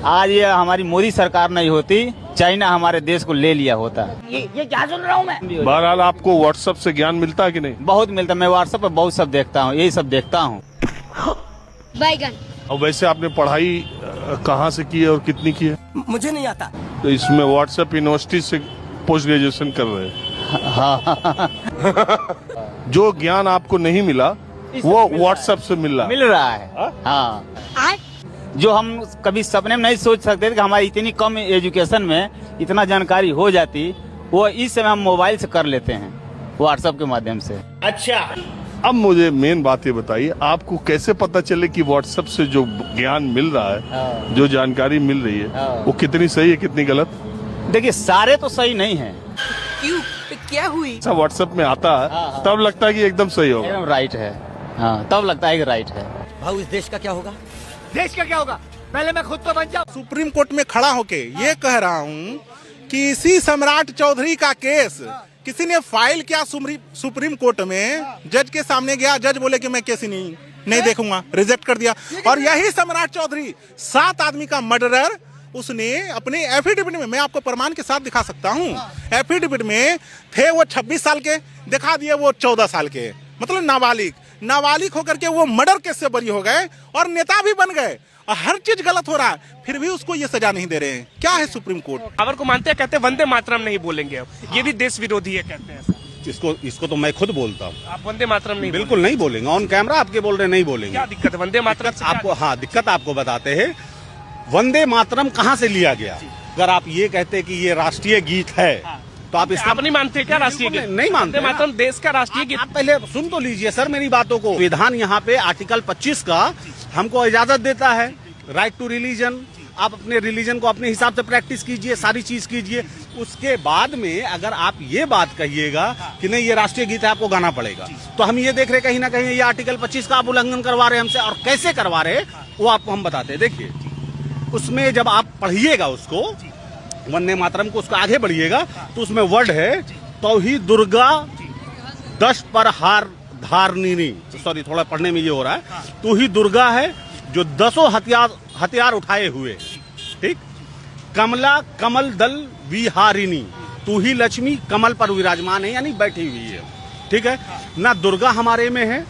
आज ये हमारी मोदी सरकार नहीं होती, चाइना हमारे देश को ले लिया होता। ये क्या सुन रहा हूँ मैं? बहरहाल आपको व्हाट्सएप से ज्ञान मिलता है कि नहीं? बहुत मिलता, मैं व्हाट्सएप पर बहुत सब देखता हूँ, यही सब देखता हूँ। बैगन। और वैसे आपने पढ़ाई कहाँ से की है और कितनी की है? मुझे नहीं आता। तो इसमें व्हाट्सएप यूनिवर्सिटी से पोस्ट ग्रेजुएशन कर रहे हैं। जो ज्ञान आपको नहीं मिला वो व्हाट्सएप से मिल रहा है। हाँ, जो हम कभी सपने में नहीं सोच सकते थे कि हमारी इतनी कम एजुकेशन में इतना जानकारी हो जाती, वो इस समय हम मोबाइल से कर लेते हैं, व्हाट्सएप के माध्यम से। अच्छा, अब मुझे मेन बात ये बताइए, आपको कैसे पता चले कि व्हाट्सएप से जो ज्ञान मिल रहा है, जो जानकारी मिल रही है, वो कितनी सही है कितनी गलत? देखिए, सारे तो सही नहीं है। क्यों? क्या हुई? सब व्हाट्सएप में आता है तब लगता है कि एकदम सही होगा, एकदम राइट है। हाँ, तब लगता है कि राइट है। भाऊ, इस देश का क्या होगा? देश का क्या होगा? पहले मैं खुद तो बन जाऊं। सुप्रीम कोर्ट में खड़ा होके ये कह रहा हूँ कि इसी सम्राट चौधरी का केस किसी ने फाइल किया सुप्रीम कोर्ट में, जज के सामने गया, जज बोले कि मैं केस नहीं देखूंगा, रिजेक्ट कर दिया। और यही सम्राट चौधरी 7 आदमी का मर्डरर, उसने अपने एफिडेविट में, मैं आपको प्रमाण के साथ दिखा सकता हूँ, एफिडेविट में थे वो 26 साल के, दिखा दिए वो 14 साल के, मतलब नाबालिग होकर के वो मर्डर केस से बरी हो गए और नेता भी बन गए, और हर चीज गलत हो रहा है, फिर भी उसको ये सजा नहीं दे रहे हैं। क्या है सुप्रीम कोर्ट? पावर को मानते हैं, कहते हैं वंदे मातरम नहीं बोलेंगे, ये भी देश विरोधी है कहते हैं। इसको तो मैं खुद बोलता हूँ। आप वंदे मातरम नहीं? बिल्कुल नहीं बोलेंगे, ऑन कैमरा आपके बोल रहे नहीं बोलेंगे। क्या दिक्कत है वंदे मातरम से? आपको, हाँ, दिक्कत आपको बताते हैं। वंदे मातरम कहाँ से लिया गया? अगर आप ये कहते कि ये राष्ट्रीय गीत है, तो आप आप नहीं मानते क्या राष्ट्रीय गीत? नहीं मानते। वंदे मातरम देश का राष्ट्रीय गीत। आप पहले सुन तो लीजिए सर मेरी बातों को। संविधान यहाँ पे आर्टिकल 25 का हमको इजाजत देता है, राइट टू रिलीजन। आप अपने रिलीजन को अपने हिसाब से प्रैक्टिस कीजिए, सारी चीज कीजिए। उसके बाद में अगर आप ये बात कहिएगा कि नहीं ये राष्ट्रीय गीत है, आपको गाना पड़ेगा, तो हम ये देख रहे कहीं ना कहीं ये आर्टिकल 25 का आप उल्लंघन करवा रहे हैं हमसे। और कैसे करवा रहे वो आपको हम बताते हैं। देखिए, उसमें जब आप पढ़िएगा उसको, वंदे मातरम को, उसको आगे बढ़िएगा, तो उसमें वर्ड है तौही दुर्गा 10 पर हार धारनी। सॉरी, थोड़ा पढ़ने में ये हो रहा है। तू ही दुर्गा है जो 10 हथियार उठाए हुए, ठीक। कमला कमल दल विहारिणी, तू ही लक्ष्मी कमल पर विराजमान है, यानी बैठी हुई है, ठीक है ना। दुर्गा हमारे में है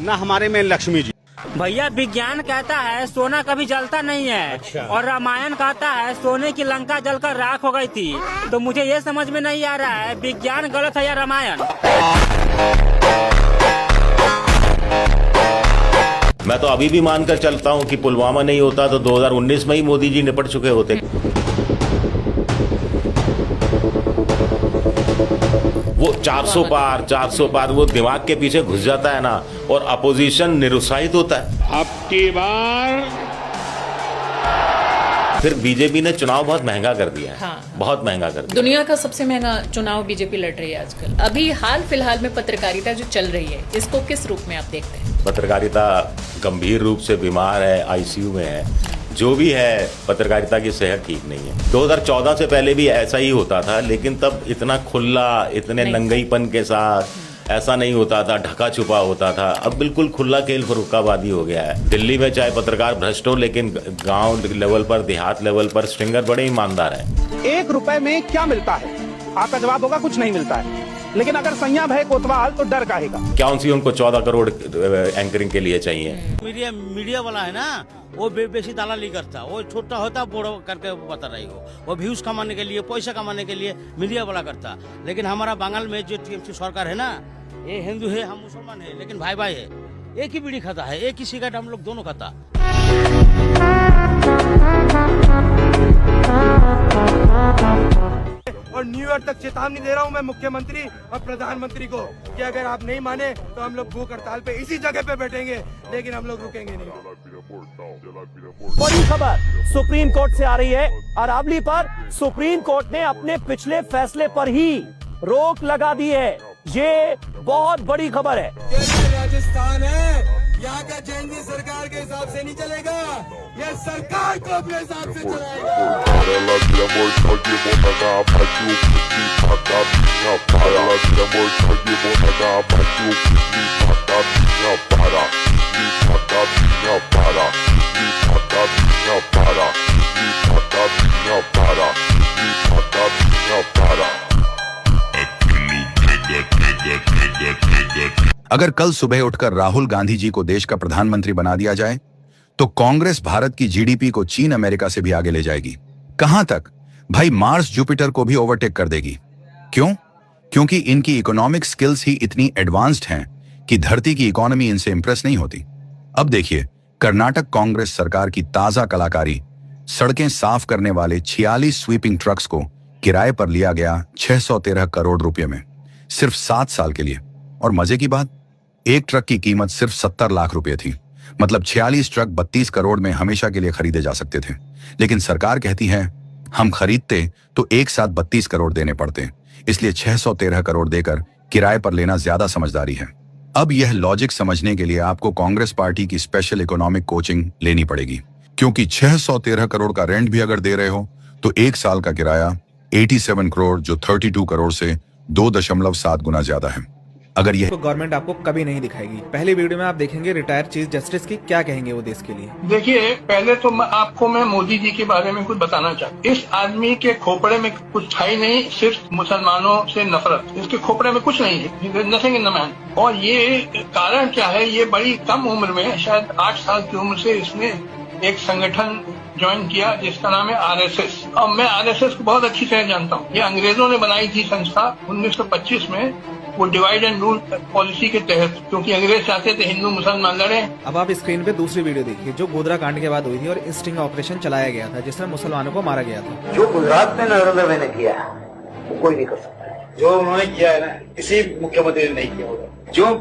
ना हमारे में लक्ष्मी जी। भैया, विज्ञान कहता है सोना कभी जलता नहीं है। अच्छा। और रामायण कहता है सोने की लंका जलकर राख हो गई थी। तो मुझे ये समझ में नहीं आ रहा है विज्ञान गलत है या रामायण। मैं तो अभी भी मानकर चलता हूं कि पुलवामा नहीं होता तो 2019 में ही मोदी जी निपट चुके होते। वो 400 पार वो दिमाग के पीछे घुस जाता है ना, और अपोजिशन निरुत्साहित होता है। अब की बार फिर बीजेपी ने चुनाव बहुत महंगा कर दिया है। हाँ। बहुत महंगा कर दिया। दुनिया का सबसे महंगा चुनाव बीजेपी लड़ रही है आजकल। अभी हाल फिलहाल में पत्रकारिता जो चल रही है, इसको किस रूप में आप देखते हैं? पत्रकारिता गंभीर रूप से बीमार है, आईसीयू में है। जो भी है, पत्रकारिता की सेहत ठीक नहीं है। 2014 से पहले भी ऐसा ही होता था, लेकिन तब इतना खुला, इतने नंगईपन के साथ ऐसा नहीं होता था, ढका छुपा होता था। अब बिल्कुल खुला खेल फरुक्काबादी हो गया है। दिल्ली में चाहे पत्रकार भ्रष्ट हो, लेकिन गांव लेवल पर, देहात लेवल पर स्ट्रिंगर बड़े ईमानदार हैं। 1 रुपए में क्या मिलता है? आपका जवाब होगा कुछ नहीं मिलता है। लेकिन अगर संयम है कोतवाल तो डर काहेगा? क्या उनसी उनको 14 करोड़ एंकरिंग के लिए चाहिए? मीडिया वाला है ना, वो बेसी दलाली करता, वो छोटा होता बड़ा करके बता रही हो, वो व्यूज कमाने के लिए, पैसा कमाने के लिए मीडिया वाला करता। लेकिन हमारा बंगाल में जो टीएमसी सरकार है ना, ये हिंदू है, हम मुसलमान है, लेकिन भाई भाई है, एक ही बीड़ी खाता है, एक ही सिगरेट हम लोग दोनों खाता। और न्यू ईयर तक चेतावनी दे रहा हूं मैं मुख्यमंत्री और प्रधानमंत्री को कि अगर आप नहीं माने तो हम लोग भूख हड़ताल पे इसी जगह पे बैठेंगे, लेकिन हम लोग रुकेंगे नहीं। बड़ी खबर सुप्रीम कोर्ट से आ रही है। अरावली पर सुप्रीम कोर्ट ने अपने पिछले फैसले पर ही रोक लगा दी है। ये बहुत बड़ी खबर है। राजस्थान है, यहाँ का जैनजी सरकार के हिसाब से नहीं चलेगा, ये सरकार को अपने हिसाब से चलाएगा। अगर कल सुबह उठकर राहुल गांधी जी को देश का प्रधानमंत्री बना दिया जाए तो कांग्रेस भारत की जीडीपी को चीन अमेरिका से भी आगे ले जाएगी। कहां तक? भाई मार्स जुपिटर को भी ओवरटेक कर देगी। क्यों? क्योंकि इनकी इकोनॉमिक स्किल्स ही इतनी एडवांस्ड हैं कि धरती की इकोनॉमी इनसे इंप्रेस नहीं होती। अब देखिए, कर्नाटक कांग्रेस सरकार की ताजा कलाकारी, सड़कें साफ करने वाले 46 स्वीपिंग ट्रक्स को किराए पर लिया गया 613 करोड़ रुपए में, सिर्फ 7 साल के लिए। और मजे की बात, एक ट्रक की कीमत सिर्फ 70 लाख रुपए थी। मतलब 46 ट्रक 32 करोड़ में हमेशा के लिए खरीदे जा सकते थे। लेकिन सरकार कहती है हम खरीदते तो एक साथ 32 करोड़ देने पड़ते, इसलिए 613 करोड़ देकर किराए पर लेना ज्यादा समझदारी है। अब यह लॉजिक समझने के लिए आपको कांग्रेस पार्टी की स्पेशल इकोनॉमिक कोचिंग लेनी पड़ेगी, क्योंकि 613 करोड़ का रेंट भी अगर दे रहे हो तो एक साल का किराया 87 करोड़, जो 32 करोड़ से 2.7 गुना ज्यादा है। अगर यह गवर्नमेंट आपको कभी नहीं दिखाएगी। पहली वीडियो में आप देखेंगे रिटायर्ड चीफ जस्टिस की क्या कहेंगे वो देश के लिए। देखिए, पहले तो आपको मैं मोदी जी के बारे में कुछ बताना चाहता हूँ। इस आदमी के खोपड़े में कुछ था ही नहीं, सिर्फ मुसलमानों से नफरत। इसके खोपड़े में कुछ नहीं है, नथिंग इन द मैन। और ये कारण क्या है, ये बड़ी कम उम्र में, शायद 8 साल की उम्र से इसने एक संगठन ज्वाइन किया जिसका नाम है आरएसएस। और मैं आरएसएस को बहुत अच्छी तरह जानता हूँ। ये अंग्रेजों ने बनाई थी संस्था 1925 में, वो डिवाइड एंड रूल पॉलिसी के तहत, क्योंकि अंग्रेज चाहते थे हिंदू मुसलमान लड़े। अब आप स्क्रीन पे दूसरी वीडियो देखिए जो गोधरा कांड के बाद हुई थी और स्टिंग ऑपरेशन चलाया गया था जिसमें मुसलमानों को मारा गया था। जो गुजरात में नरेंद्र भाई ने किया वो कोई नहीं कर सकता। जो उन्होंने किया है ना, किसी मुख्यमंत्री ने नहीं किया होगा। जो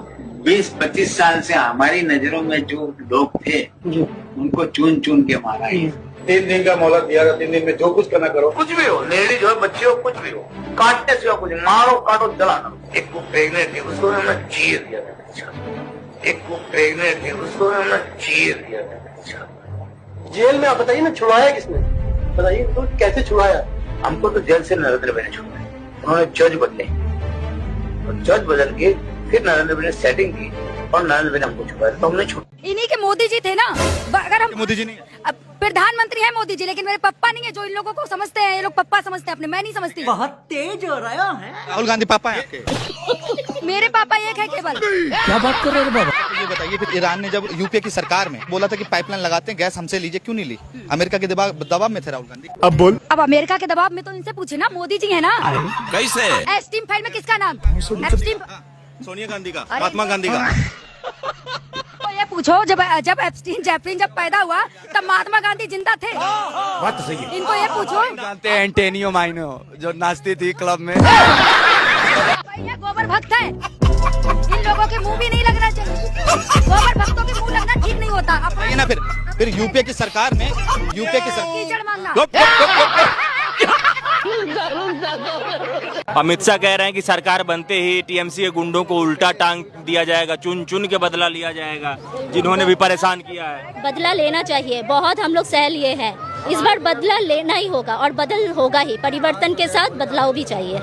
20-25 साल से हमारी नजरों में जो लोग थे उनको चुन चुन के मारा है। 3 दिन का मोहलत दिया था, 3 दिन में जो कुछ करना करो, कुछ भी हो, लेडीज हो, बच्चे हो, कुछ भी हो, काटने से हो, कुछ मारो, काटो, जलाना। एक को प्रेग्नेंट थी, उसको हमने चीर दिया था। एक को प्रेग्नेंट थी, उसको हमने चीर दिया था। जेल में आप बताइए ना, छुड़ाया किसने? बताइए तो कैसे छुड़ाया? हमको तो जेल से नरेंद्र भाई ने छुड़ाया। उन्होंने जज बदले और जज बदल के फिर नरेंद्र भाई ने सेटिंग की और नरेंद्र भाई ने हमको छुड़ाया, तो हमने छुड़ा। इन्हीं के मोदी जी थे ना। अगर हम मोदी जी नहीं, प्रधानमंत्री है मोदी जी, लेकिन मेरे पप्पा नहीं है। जो इन लोगों को समझते हैं, ये लोग पप्पा समझते हैं अपने, मैं नहीं समझती। बहुत तेज हो रहा है। राहुल गांधी पापा है आपके? मेरे पापा एक है केवल। क्या बात कर रहे हो बाबा? ये बताइए, फिर ईरान ने जब यूपीए की सरकार में बोला था कि पाइपलाइन लगाते हैं, गैस हमसे लीजिए, क्यों नहीं ली? अमेरिका के दबाव में थे राहुल गांधी। अब बोल। अब अमेरिका के दबाव में तो इनसे पूछे ना, मोदी जी है ना। कैसे? एस्टीम फाइल में किसका नाम? एस्टीम सोनिया गांधी का, महात्मा गांधी का। तो ये पूछो, जब एप्स्टीन जैफरीन जब पैदा हुआ तब महात्मा गांधी जिंदा थे? बात तो सही है। इनको ये पूछो। जानते हैं एंटेनियो माइनो जो नाचती थी क्लब में। ये गोबर भक्त है, इन लोगों के मुंह भी नहीं लगना चाहिए। गोबर भक्तों के मुंह लगना ठीक नहीं होता। ये ना फिर यूपीए की सरकार में कीचड़ मारना। अमित शाह कह रहे हैं कि सरकार बनते ही टीएमसी के गुंडों को उल्टा टांग दिया जाएगा, चुन चुन के बदला लिया जाएगा, जिन्होंने भी परेशान किया है। बदला लेना चाहिए, बहुत हम लोग सह लिए हैं, इस बार बदला लेना ही होगा और बदल होगा ही। परिवर्तन के साथ बदलाव भी चाहिए।